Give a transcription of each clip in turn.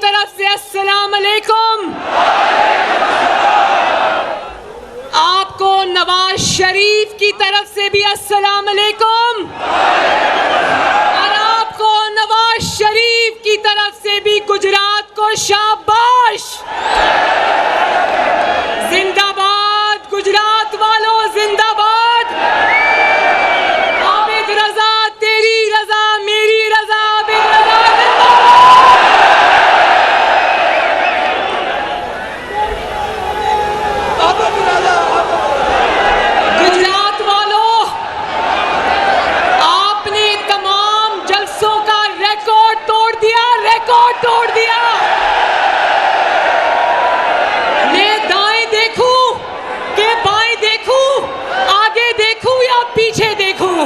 तरफ से अस्सलाम अलैकुम। आपको नवाज शरीफ की तरफ से भी अस्सलाम अलैकुम और आपको नवाज शरीफ की तरफ से भी गुजरात को शाबाश। जिंदाबाद गुजरात वालों, जिंदाबाद। आबिद रजा, तेरी रजा मेरी रजा, आबिद रजा गुजरात वालों, आपने तमाम जलसों का रिकॉर्ड तोड़ दिया, रिकॉर्ड तोड़ दिया। मैं दाएं देखूं कि बाएं देखूं, आगे देखूं या पीछे देखूं,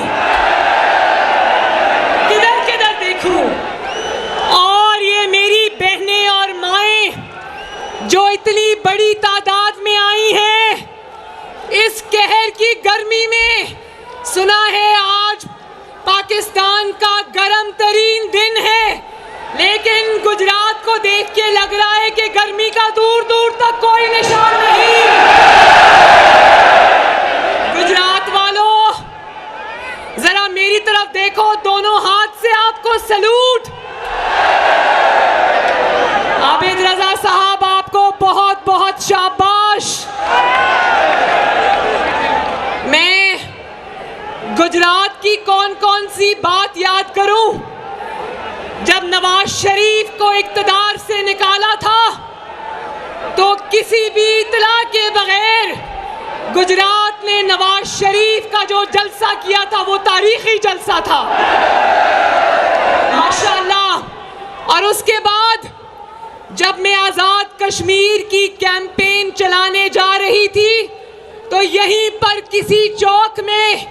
किधर किधर देखूं। और ये मेरी बहनें और माएं जो इतनी बड़ी तादाद में आई हैं इस कहर की गर्मी में, सुना है आज पाकिस्तान का गर्म तरीन दिन है, लेकिन गुजरात को देख के लग रहा है कि गर्मी का दूर दूर तक कोई निशान नहीं। गुजरात वालों, जरा मेरी तरफ देखो, दोनों हाथ से आपको सलूट। आबिद रजा साहब, आपको बहुत बहुत शाबाश। मैं गुजरात की कौन कौन सी बात याद करूं? जब नवाज शरीफ को इक्तदार से निकाला था तो किसी भी इतला के बगैर गुजरात ने नवाज शरीफ का जो जलसा किया था वो तारीखी जलसा था, माशाअल्लाह। और उसके बाद जब मैं आज़ाद कश्मीर की कैंपेन चलाने जा रही थी तो यहीं पर किसी चौक में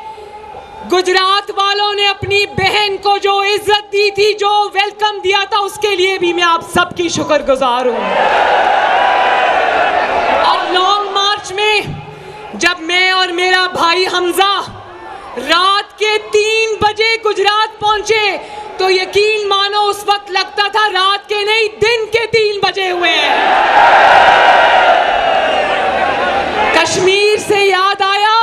गुजरात वालों ने अपनी बहन को जो इज्जत दी थी, जो वेलकम दिया था, उसके लिए भी मैं आप सबकी शुक्रगुजार हूं। और लॉन्ग मार्च में जब मैं और मेरा भाई हमजा रात के 3 बजे गुजरात पहुंचे तो यकीन मानो उस वक्त लगता था रात के नहीं दिन के 3 बजे हुए हैं। कश्मीर से याद आया,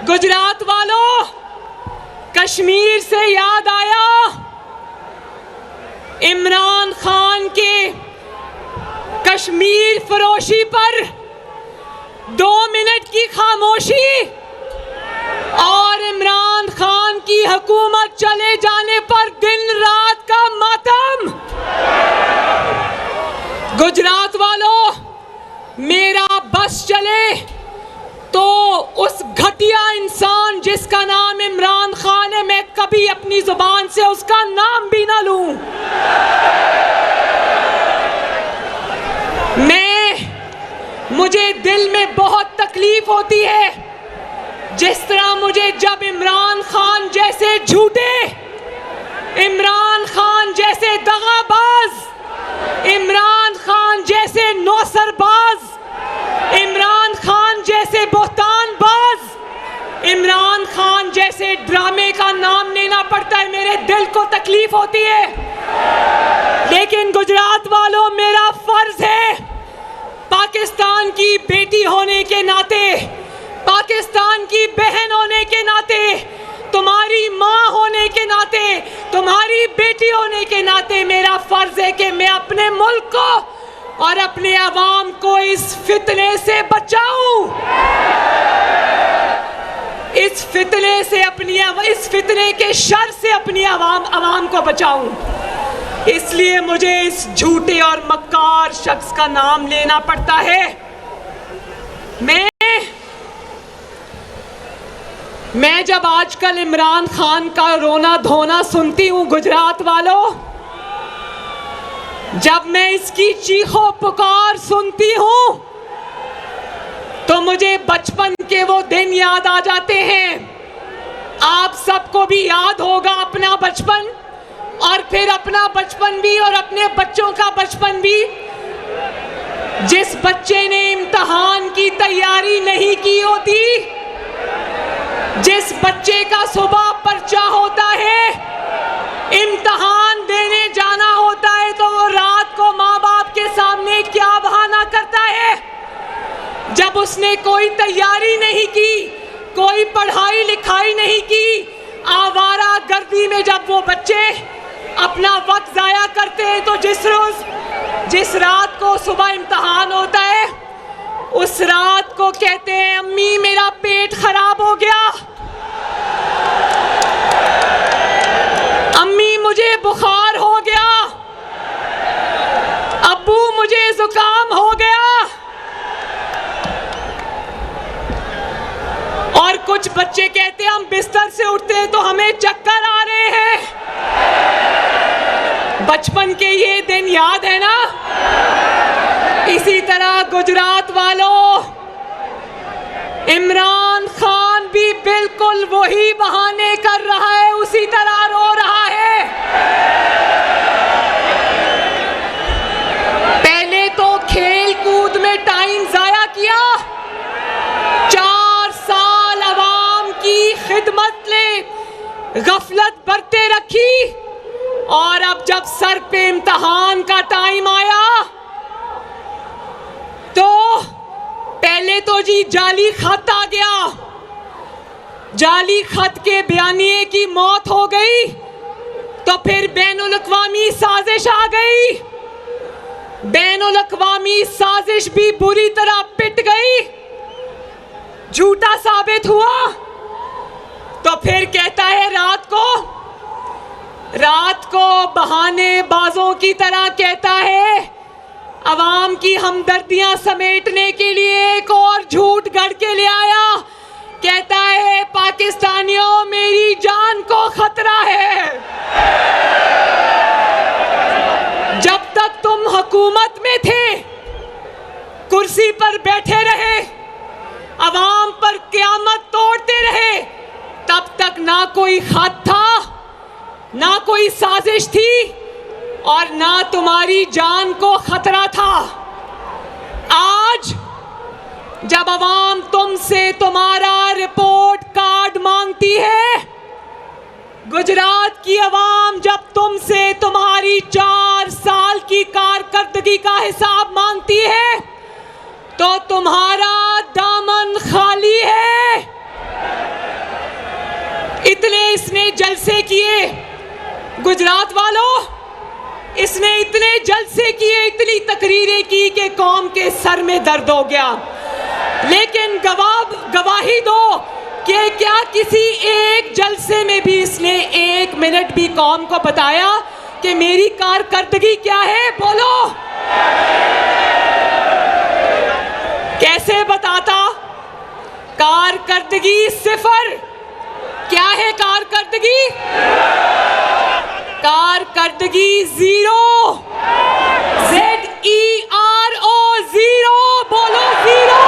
गुजरात वालों, कश्मीर से याद आया इमरान खान के कश्मीर फरोशी पर 2 मिनट की खामोशी और इमरान खान की हुकूमत चले जाने पर दिन रात का मातम। गुजरात वालों, मेरा बस चले तो उस घटिया इंसान जिसका नाम इमरान खान है, मैं कभी अपनी जुबान से उसका नाम भी ना लूं। मुझे दिल में बहुत तकलीफ होती है जिस तरह मुझे जब इमरान खान जैसे झूठे, इमरान खान जैसे दगाबाज, इमरान खान जैसे नौसरबाज, इमरान खान जैसे बोहतानबाज, इमरान खान जैसे ड्रामे का नाम लेना पड़ता है, मेरे दिल को तकलीफ होती है। लेकिन गुजरात वालों, मेरा फर्ज है पाकिस्तान की बेटी होने के नाते, पाकिस्तान की बहन होने के नाते, तुम्हारी माँ होने के नाते, तुम्हारी बेटी होने के नाते मेरा फर्ज है कि मैं अपने मुल्क को और अपने अवाम को इस फितने से बचाऊं, इस फितने से इस फितने के शर से अपनी अवाम को बचाऊं। इसलिए मुझे इस झूठे और मक्कार शख्स का नाम लेना पड़ता है। मैं जब आजकल इमरान खान का रोना धोना सुनती हूं गुजरात वालों, जब मैं इसकी चीखों पुकार सुनती हूं तो मुझे बचपन के वो दिन याद आ जाते हैं। आप सबको भी याद होगा अपना बचपन, और फिर अपना बचपन भी और अपने बच्चों का बचपन भी। जिस बच्चे ने इम्तिहान की तैयारी नहीं की होती, जिस बच्चे का सुबह पर्चा होता है, इम्तिहान देने जाना होता है, तो वो जब उसने कोई तैयारी नहीं की, कोई पढ़ाई लिखाई नहीं की, आवारा गर्दी में जब वो बच्चे अपना वक्त जाया करते हैं, तो जिस रात को सुबह इम्तिहान होता है, उस रात को कहते हैं अम्मी मेरा पेट खराब हो गया, अम्मी मुझे बुखार हो गया, अब्बू मुझे जुकाम हो गया। और कुछ बच्चे कहते हैं हम बिस्तर से उठते हैं तो हमें चक्कर आ रहे हैं। बचपन के ये दिन याद है ना? इसी तरह गुजरात वालों, इमरान खान भी बिल्कुल वही बहाने कर रहा है, उसी तरह रो रहा है। पहले तो खेल कूद में टाइम जाया किया, 4 साल अवाम की खिदमत में गफलत बरते रखी, और अब जब सर पे इम्तिहान का टाइम आया तो पहले तो जी जाली खत आ गया, जाली खत के बयानिए की मौत हो गई, तो फिर बैनुल अक़वामी साजिश आ गई, बैनुल अक़वामी साजिश भी बुरी तरह पिट गई, झूठा साबित हुआ। तो फिर कहता है रात को बहानेबाजों की तरह कहता है अवाम की हमदर्दियां समेटने के लिए एक और झूठ गढ़ के ले आया, कहता है पाकिस्तानियों मेरी जान को खतरा है। जब तक तुम हुकूमत में थे, कुर्सी पर बैठे रहे, अवाम पर क़यामत तोड़ते रहे, तब तक ना कोई खत था, ना कोई साजिश थी, और ना तुम्हारी जान को खतरा था। आज जब अवाम तुमसे तुम्हारा रिपोर्ट कार्ड मांगती है, गुजरात की अवाम जब तुमसे तुम्हारी 4 साल की कारकर्दगी का हिसाब मांगती है, तो तुम्हारा दामन खाली है। इतने इसने जलसे किए गुजरात वालों, इसने इतने जलसे किए, इतनी तकरीरें की कि कौम के सर में दर्द हो गया। लेकिन गवाही दो कि क्या किसी एक जलसे में भी इसने 1 मिनट भी कौम को बताया कि मेरी कारकर्दगी क्या है? बोलो, कैसे बताता? कारकर्दगी 0। क्या है कारकर्दगी? कारकर्दगी 0, ZERO, 0। बोलो 0।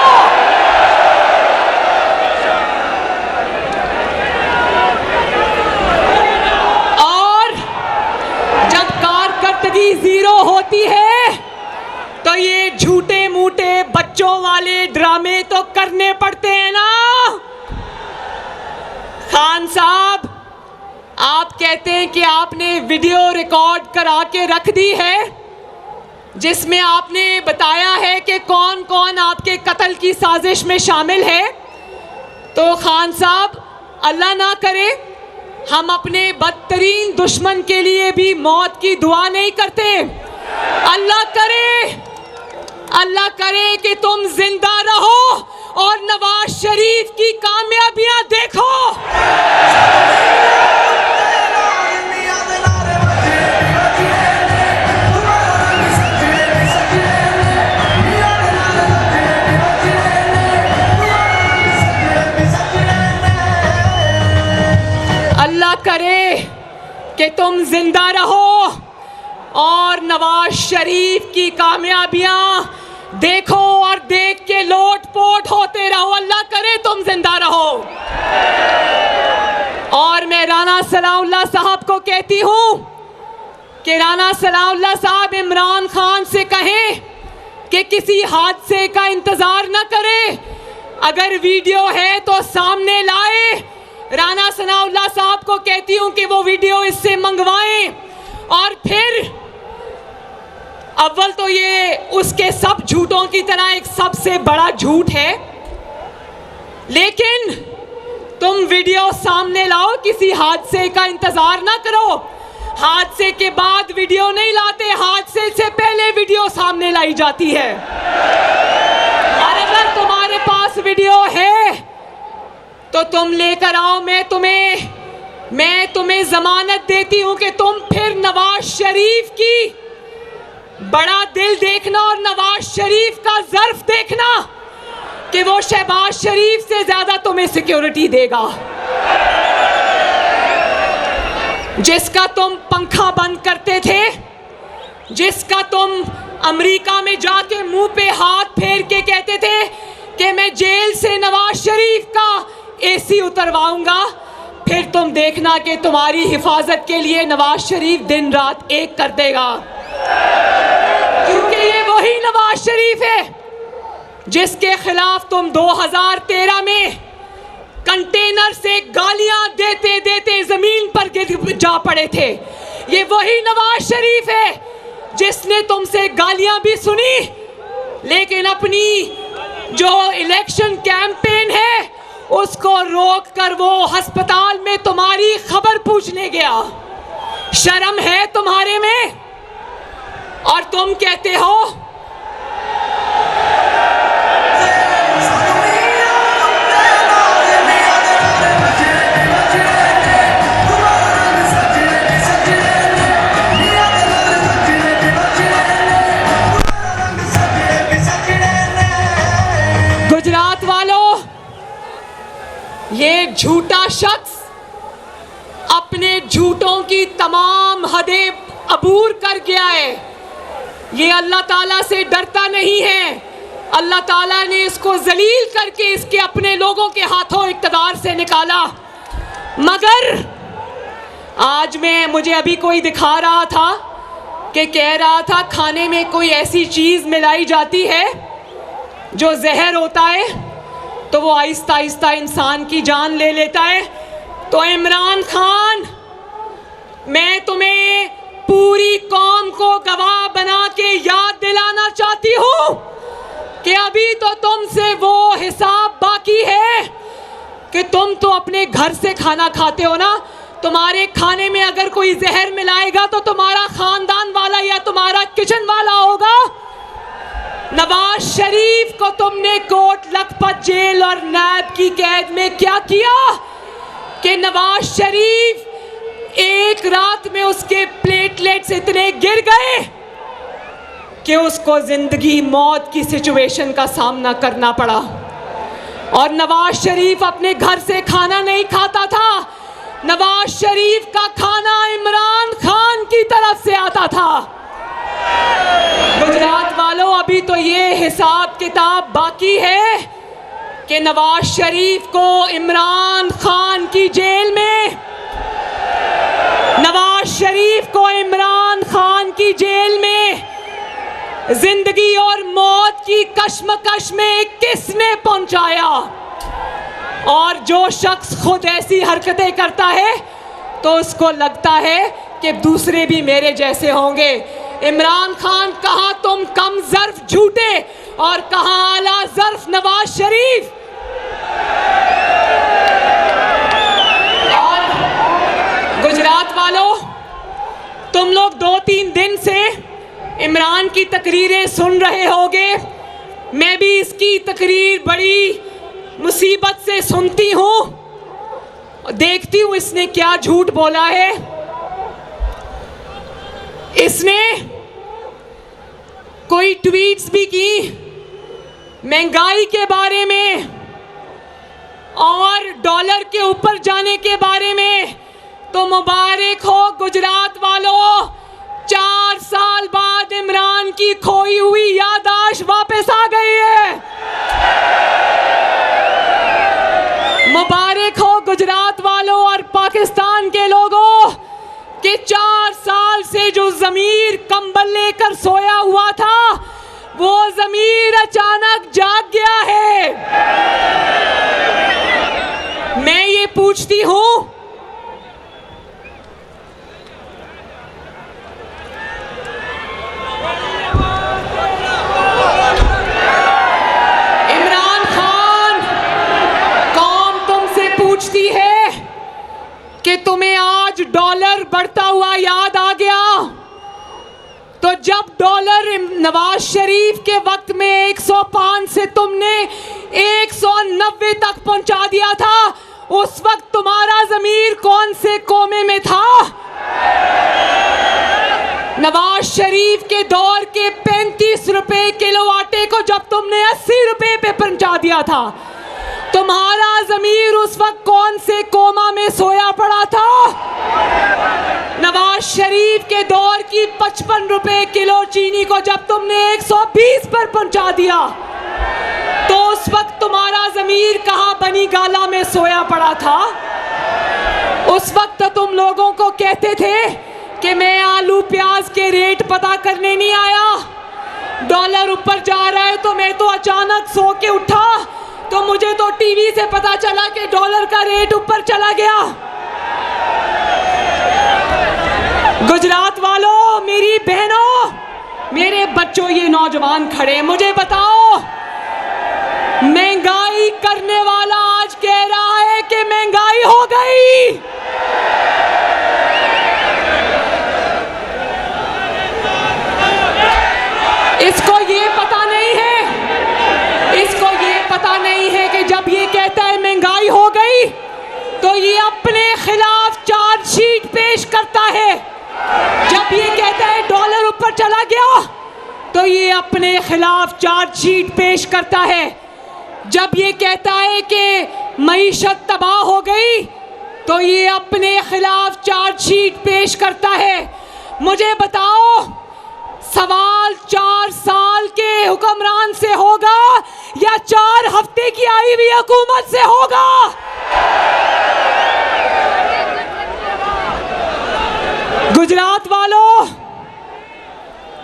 और जब कारकर्दगी 0 होती है तो ये झूठे मूठे बच्चों वाले ड्रामे तो करने पड़ते हैं ना। खान साहब, आप कहते हैं कि आपने वीडियो रिकॉर्ड करा के रख दी है, जिसमें आपने बताया है कि कौन कौन आपके कत्ल की साजिश में शामिल है। तो खान साहब, अल्लाह ना करे हम अपने बदतरीन दुश्मन के लिए भी मौत की दुआ नहीं करते। अल्लाह करे कि तुम जिंदा रहो और नवाज शरीफ की कामयाबियां देखो। अल्लाह करे कि तुम जिंदा रहो और नवाज शरीफ की कामयाबियां देखो और देख के लोटपोट होते रहो। अल्लाह करे तुम जिंदा रहो। और मैं राना सनाउल्लाह साहब को कहती हूं कि राना सनाउल्लाह साहब इमरान खान से कहें कि किसी हादसे का इंतजार न करे, अगर वीडियो है तो सामने लाए। राना सनाउल्लाह साहब को कहती हूं कि वो वीडियो इससे मंगवाएं और फिर अव्वल तो ये उसके सब झूठों की तरह एक सबसे बड़ा झूठ है, लेकिन तुम वीडियो सामने लाओ, किसी हादसे का इंतजार ना करो। हादसे के बाद वीडियो नहीं लाते, हादसे से पहले वीडियो सामने लाई जाती है। और अगर तुम्हारे पास वीडियो है तो तुम लेकर आओ, मैं तुम्हें जमानत देती हूं कि तुम फिर नवाज शरीफ की बड़ा दिल देखना और नवाज शरीफ का ज़र्फ देखना कि वो शहबाज शरीफ से ज्यादा तुम्हें सिक्योरिटी देगा। जिसका तुम पंखा बंद करते थे, जिसका तुम अमेरिका में जाके मुंह पे हाथ फेर के कहते थे कि मैं जेल से नवाज शरीफ का एसी उतरवाऊंगा, फिर तुम देखना कि तुम्हारी हिफाजत के लिए नवाज शरीफ दिन रात एक कर देगा। क्योंकि ये वही नवाज शरीफ है जिसके खिलाफ तुम 2013 में कंटेनर से गालियां देते देते जमीन पर गिर जा पड़े थे। ये वही नवाज शरीफ है जिसने तुमसे गालियां भी सुनी, लेकिन अपनी जो इलेक्शन कैंपेन है उसको रोक कर वो अस्पताल में तुम्हारी खबर पूछने गया। शर्म है तुम्हारे में? और तुम कहते हो गुजरात वालों, ये झूठा शख्स अपने झूठों की तमाम हदें अबूर कर गया है। ये अल्लाह ताला से डरता नहीं है। अल्लाह ताला ने इसको जलील करके इसके अपने लोगों के हाथों इक़्तिदार से निकाला। मगर आज मुझे अभी कोई दिखा रहा था कि कह रहा था खाने में कोई ऐसी चीज़ मिलाई जाती है जो जहर होता है तो वो आहिस्ता आहिस्ता इंसान की जान ले लेता है। तो इमरान खान, मैं तुम्हें पूरी कौम को गवाह बना के याद दिलाना चाहती हूँ कि अभी तो तुमसे वो हिसाब बाकी है कि तुम तो अपने घर से खाना खाते हो ना। तुम्हारे खाने में अगर कोई जहर मिलाएगा तो तुम्हारा खानदान वाला या तुम्हारा किचन वाला होगा। नवाज शरीफ को तुमने कोट लखपत जेल और नैब की कैद में क्या किया कि नवाज शरीफ एक रात में उसके प्लेटलेट्स इतने गिर गए कि उसको जिंदगी मौत की सिचुएशन का सामना करना पड़ा। और नवाज शरीफ अपने घर से खाना नहीं खाता था, नवाज शरीफ का खाना इमरान खान की तरफ से आता था। गुजरात वालों, अभी तो ये हिसाब किताब बाकी है कि नवाज शरीफ को इमरान खान की जेल में, नवाज शरीफ को इमरान खान की जेल में जिंदगी और मौत की कश्मकश में किसने पहुंचाया। और जो शख्स खुद ऐसी हरकतें करता है तो उसको लगता है कि दूसरे भी मेरे जैसे होंगे। इमरान खान, कहाँ तुम कम ज़र्फ झूठे और कहाँ आला ज़र्फ नवाज शरीफ। और गुजरात वालों, तुम लोग 2-3 दिन से इमरान की तकरीरें सुन रहे होगे। मैं भी इसकी तकरीर बड़ी मुसीबत से सुनती हूँ, देखती हूँ इसने क्या झूठ बोला है। इसने कोई ट्वीट्स भी की महंगाई के बारे में और डॉलर के ऊपर जाने के बारे में। तो मुबारक हो गुजरात वालों, 4 साल बाद इमरान की खोई हुई याददाश्त वापस आ गई है। मुबारक हो गुजरात वालों और पाकिस्तान के लोगों कि 4 साल से जो ज़मीर कंबल लेकर सोया हुआ था वो ज़मीर अचानक जाग गया है। मैं ये पूछती हूँ, नवाज शरीफ के वक्त में 105 से तुमने 190 तक पहुंचा दिया था। उस वक्त तुम्हारा ज़मीर कौन से कोमे में था? नवाज शरीफ के दौर के 35 रुपए किलो आटे को जब तुमने 80 रुपए पे पहुंचा दिया था, तुम्हारा ज़मीर उस वक्त कौन से कोमा में सोया पड़ा था? नवाज शरीफ के दौर की 55 रुपए किलो चीनी को जब तुमने 120 पर पहुंचा दिया, तो उस वक्त तुम्हारा ज़मीर कहाँ बनी गाला में सोया पड़ा था? उस वक्त तुम लोगों को कहते थे कि मैं आलू प्याज के रेट पता करने नहीं आया, डॉलर ऊपर जा रहा है तो मैं तो अचानक सो के उठा तो मुझे तो टीवी से पता चला कि डॉलर का रेट ऊपर चला गया। गुजरात वालों, मेरी बहनों, मेरे बच्चों, ये नौजवान खड़े, मुझे बताओ, महंगाई करने वाला आज कह रहा है कि महंगाई हो गई। इसको ये पता नहीं है, इसको ये पता नहीं है कि जब ये कहता है महंगाई हो गई तो ये अपने खिलाफ चार्जशीट पेश करता है। जब ये कहता है डॉलर ऊपर चला गया तो ये अपने खिलाफ चार्जशीट पेश करता है। जब ये कहता है कि मईशत तबाह हो गई तो ये अपने खिलाफ चार्जशीट पेश करता है। मुझे बताओ, सवाल 4 साल के हुक्मरान से होगा या 4 हफ्ते की आई हुई हुकूमत से होगा? गुजरात वालों,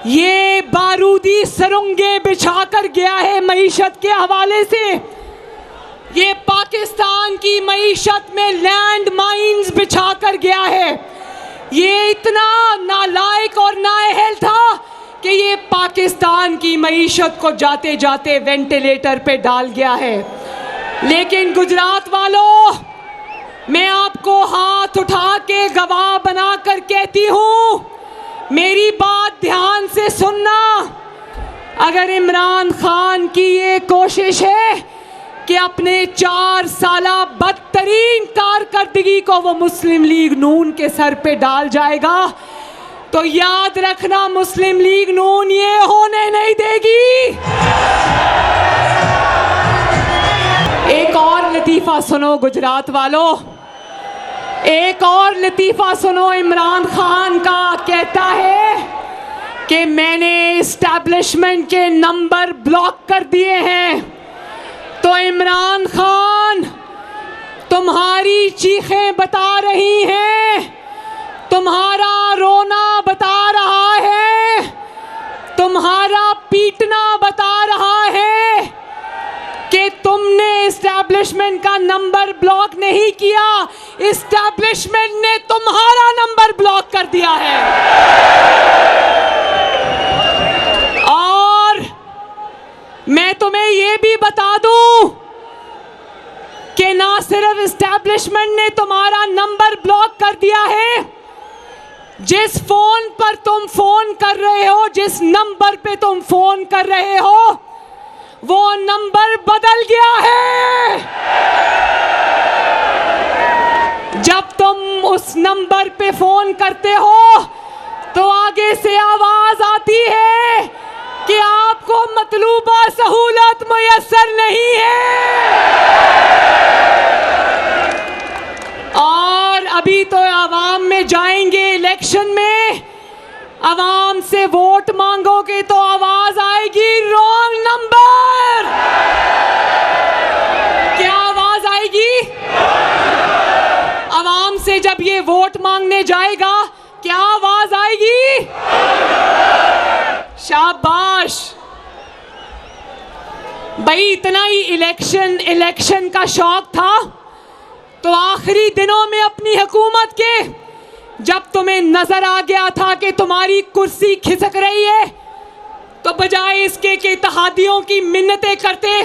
ये बारूदी सुरंगें बिछाकर गया है मईशत के हवाले से। ये पाकिस्तान की मईशत में लैंड माइंस बिछाकर गया है। ये इतना नालायक और नाअहल था कि ये पाकिस्तान की मईशत को जाते जाते वेंटिलेटर पे डाल गया है। लेकिन गुजरात वालों, मैं आपको हाथ उठा के गवाह बनाकर कहती हूँ, मेरी बात ध्यान से सुनना। अगर इमरान खान की ये कोशिश है कि अपने 4 साला बदतरीन कारकर्दगी को वो मुस्लिम लीग नून के सर पे डाल जाएगा, तो याद रखना, मुस्लिम लीग नून ये होने नहीं देगी। एक और लतीफ़ा सुनो गुजरात वालों, एक और लतीफ़ा सुनो। इमरान खान का कहता है कि मैंने एस्टैब्लिशमेंट के नंबर ब्लॉक कर दिए हैं। तो इमरान खान, तुम्हारी चीखें बता रही हैं, तुम्हारा रोना बता रहा है, तुम्हारा पीटना बता रहा है कि तुमने एस्टैब्लिशमेंट का नंबर ब्लॉक नहीं किया, एस्टैब्लिशमेंट ने तुम्हारा नंबर ब्लॉक कर दिया है। और मैं तुम्हें यह भी बता दूं कि ना सिर्फ एस्टैब्लिशमेंट ने तुम्हारा नंबर ब्लॉक कर दिया है, जिस फोन पर तुम फोन कर रहे हो, जिस नंबर पे तुम फोन कर रहे हो, वो नंबर बदल गया है। जब तुम उस नंबर पे फोन करते हो तो आगे से आवाज आती है कि आपको मतलूबा सहूलत मुयस्सर नहीं है। और अभी तो आवाम में जाएंगे, इलेक्शन में आवाम से वोट मांगोगे तो आवाज आएगी रॉन्ग नंबर। क्या आवाज आएगी? आवाम से जब ये वोट मांगने जाएगा क्या आवाज आएगी? शाबाश भाई, इतना ही इलेक्शन का शौक था तो आखिरी दिनों में अपनी हुकूमत के, जब तुम्हें नजर आ गया था कि तुम्हारी कुर्सी खिसक रही है, तो बजाय इसके कि इत्तेहादियों की मिन्नतें करते,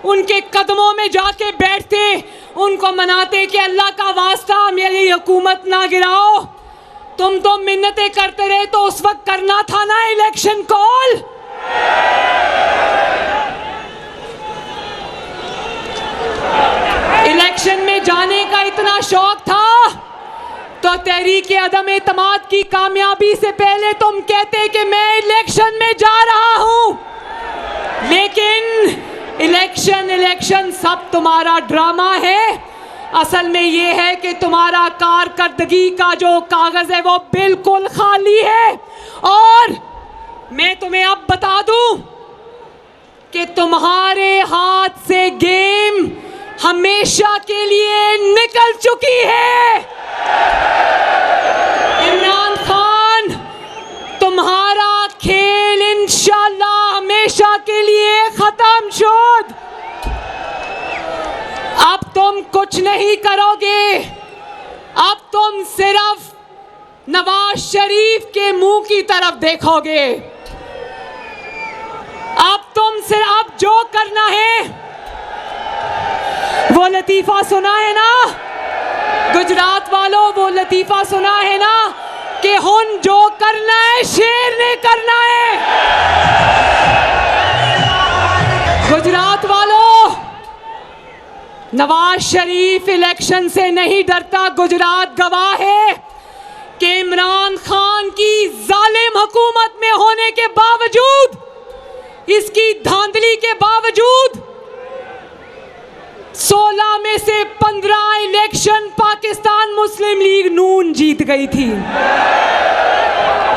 उनके कदमों में जाके बैठते, उनको मनाते कि अल्लाह का वास्ता मेरी हुकूमत ना गिराओ, तुम तो मिन्नतें करते रहे। तो उस वक्त करना था ना इलेक्शन कॉल। इलेक्शन में जाने का इतना शौक था तो तहरीक अदम एतमाद की कामयाबी से पहले तुम कहते कि मैं इलेक्शन में जा रहा हूं, लेकिन इलेक्शन सब तुम्हारा ड्रामा है। असल में ये है कि तुम्हारा कारकर्दगी का जो कागज है वो बिल्कुल खाली है। और मैं तुम्हें अब बता दूं कि तुम्हारे हाथ से गेम हमेशा के लिए निकल चुकी है। इमरान खान, तुम्हारा खेल इंशाअल्लाह हमेशा के लिए खत्म शुद। अब तुम कुछ नहीं करोगे, अब तुम सिर्फ नवाज शरीफ के मुंह की तरफ देखोगे। अब जो करना है वो लतीफा सुना है ना गुजरात वालों, वो लतीफा सुना है ना कि हुन जो करना है शेर ने करना है। गुजरात वालों, नवाज शरीफ इलेक्शन से नहीं डरता। गुजरात गवाह है कि इमरान खान की जालिम हुकूमत में होने के बावजूद, इसकी धांधली के बावजूद 16 में से 15 इलेक्शन पाकिस्तान मुस्लिम लीग नून जीत गई थी।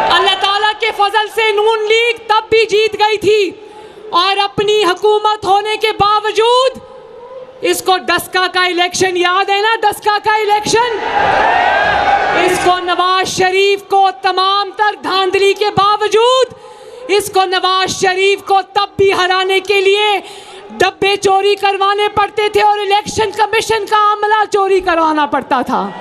अल्लाह ताला के फजल से नून लीग तब भी जीत गई थी और अपनी हुकूमत होने के बावजूद, इसको डस्का का इलेक्शन याद है ना, डस्का का इलेक्शन, इसको नवाज शरीफ को तमाम तर धांधली के बावजूद, इसको नवाज शरीफ को तब भी हराने के लिए डब्बे चोरी करवाने पड़ते थे और इलेक्शन कमीशन का अमला चोरी करवाना पड़ता था।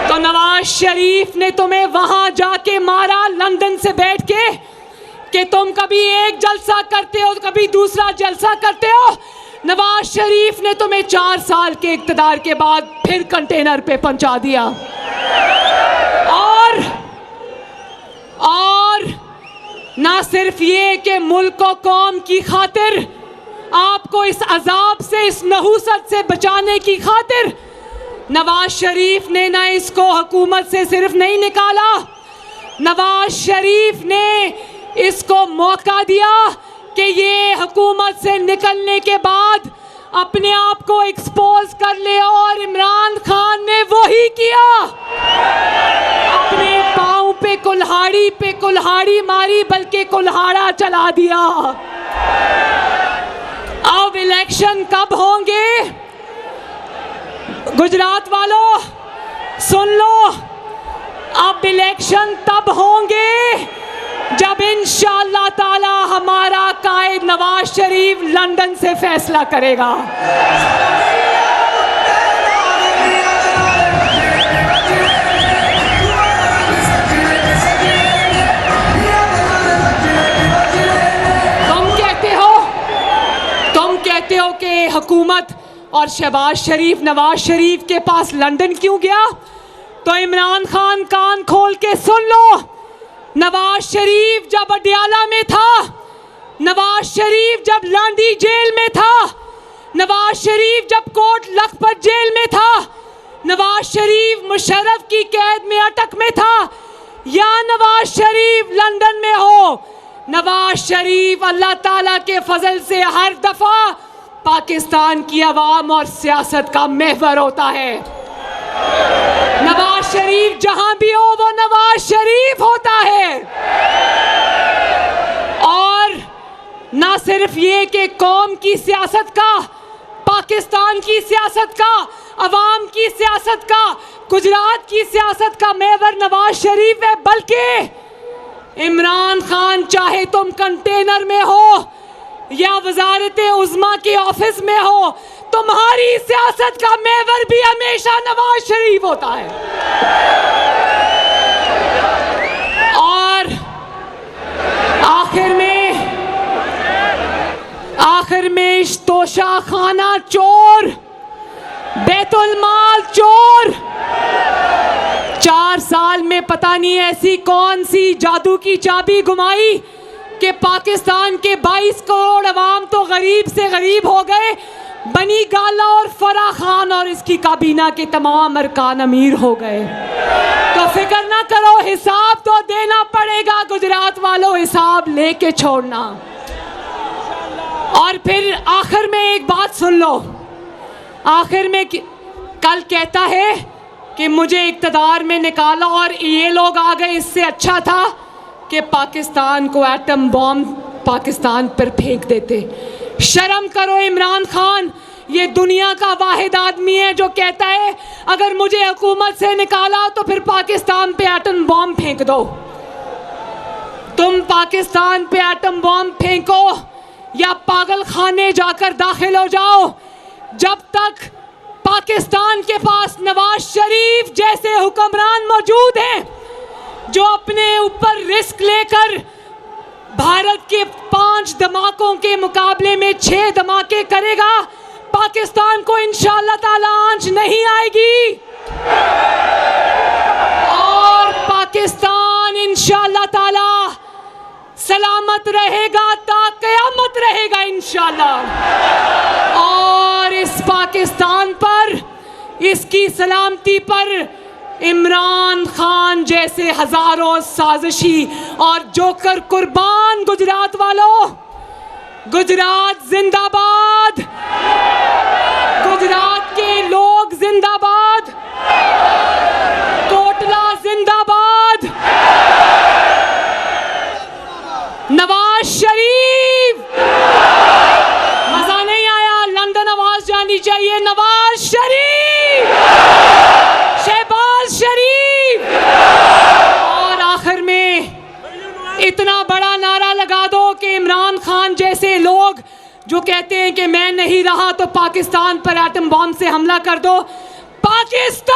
तो नवाज शरीफ ने तुम्हें वहां जाके मारा लंदन से बैठ के कि तुम कभी एक जलसा करते हो कभी दूसरा जलसा करते हो। नवाज शरीफ ने तुम्हें 4 साल के इक्तदार के बाद फिर कंटेनर पे पहुंचा दिया। और ना सिर्फ ये कि मुल्क को कौम की खातिर, आपको इस अजाब से, इस नहूसत से बचाने की खातिर नवाज शरीफ ने ना इसको हुकूमत से सिर्फ नहीं निकाला, नवाज शरीफ ने इसको मौका दिया कि ये हुकूमत से निकलने के बाद अपने आप को एक्सपोज कर ले। और इमरान खान ने वही किया, अपने पांव पे कुल्हाड़ी मारी, बल्कि कुल्हाड़ा चला दिया। अब इलेक्शन कब होंगे? गुजरात वालों सुन लो, अब इलेक्शन तब होंगे जब इंशाअल्लाह ताला हमारा कायद नवाज शरीफ लंदन से फैसला करेगा। तुम कहते हो कि हुकूमत और शहबाज शरीफ, नवाज शरीफ के पास लंदन क्यों गया? तो इमरान खान कान खोल के सुन लो, नवाज शरीफ जब अडियाला में था, नवाज शरीफ जब लांडी जेल में था, नवाज शरीफ जब कोट लखपत जेल में था, नवाज शरीफ मुशर्रफ की कैद में अटक में था, या नवाज शरीफ लंदन में हो, नवाज शरीफ अल्लाह ताला के फजल से हर दफा पाकिस्तान की आवाम और सियासत का महवर होता है। नवाज शरीफ जहां भी हो वो नवाज शरीफ होता है। और ना सिर्फ ये कि कौम की सियासत का, पाकिस्तान की सियासत का, अवाम की सियासत का, गुजरात की सियासत का महवर नवाज शरीफ है, बल्कि इमरान खान चाहे तुम कंटेनर में हो या वजारत उज़्मा के ऑफिस में हो, तुम्हारी सियासत का महवर भी हमेशा नवाज शरीफ होता है। और आखिर में तोशा खाना चोर, बैतुल माल चोर, 4 साल में पता नहीं ऐसी कौन सी जादू की चाबी घुमाई कि पाकिस्तान के 22 करोड़ अवाम तो गरीब से गरीब हो गए, बनी गाला और फराह खान और इसकी काबीना के तमाम अरकान अमीर हो गए। तो फिक्र ना करो, हिसाब तो देना पड़ेगा गुजरात वालों, हिसाब लेके छोड़ना। और फिर आखिर में एक बात सुन लो, आखिर में कल कहता है कि मुझे इक़्तिदार में निकाला और ये लोग आ गए, इससे अच्छा था कि पाकिस्तान को एटम बॉम्ब पाकिस्तान पर फेंक देते। शर्म करो इमरान खान, ये दुनिया का वाहिद आदमी है जो कहता है अगर मुझे हुकूमत से निकाला तो फिर पाकिस्तान पे एटम बॉम्ब फेंक दो। तुम पाकिस्तान पे एटम बॉम्ब फेंको या पागल खाने जाकर दाखिल हो जाओ, जब तक पाकिस्तान के पास नवाज शरीफ जैसे हुक्मरान मौजूद हैं जो अपने ऊपर रिस्क लेकर भारत के 5 धमाकों के मुकाबले में 6 धमाके करेगा, पाकिस्तान को इंशाअल्लाह ताला आंच नहीं आएगी और पाकिस्तान इंशाअल्लाह ताला सलामत रहेगा, ता क़यामत रहेगा इंशाअल्लाह। और इस पाकिस्तान पर, इसकी सलामती पर इमरान खान जैसे हजारों साजिशी और जोकर कुर्बान। गुजरात वालों, गुजरात जिंदाबाद, गुजरात के लोग जिंदाबाद, कोटला जिंदाबाद, नवाज शरीफ, मजा नहीं आया, लंदन आवाज जानी चाहिए, नवाज शरीफ, शहबाज शरीफ। और आखिर में इतना बड़ा नारा लगा दो कि इमरान खान जैसे लोग जो कहते हैं कि मैं नहीं रहा तो पाकिस्तान पर एटम बॉम्ब से हमला कर दो, पाकिस्तान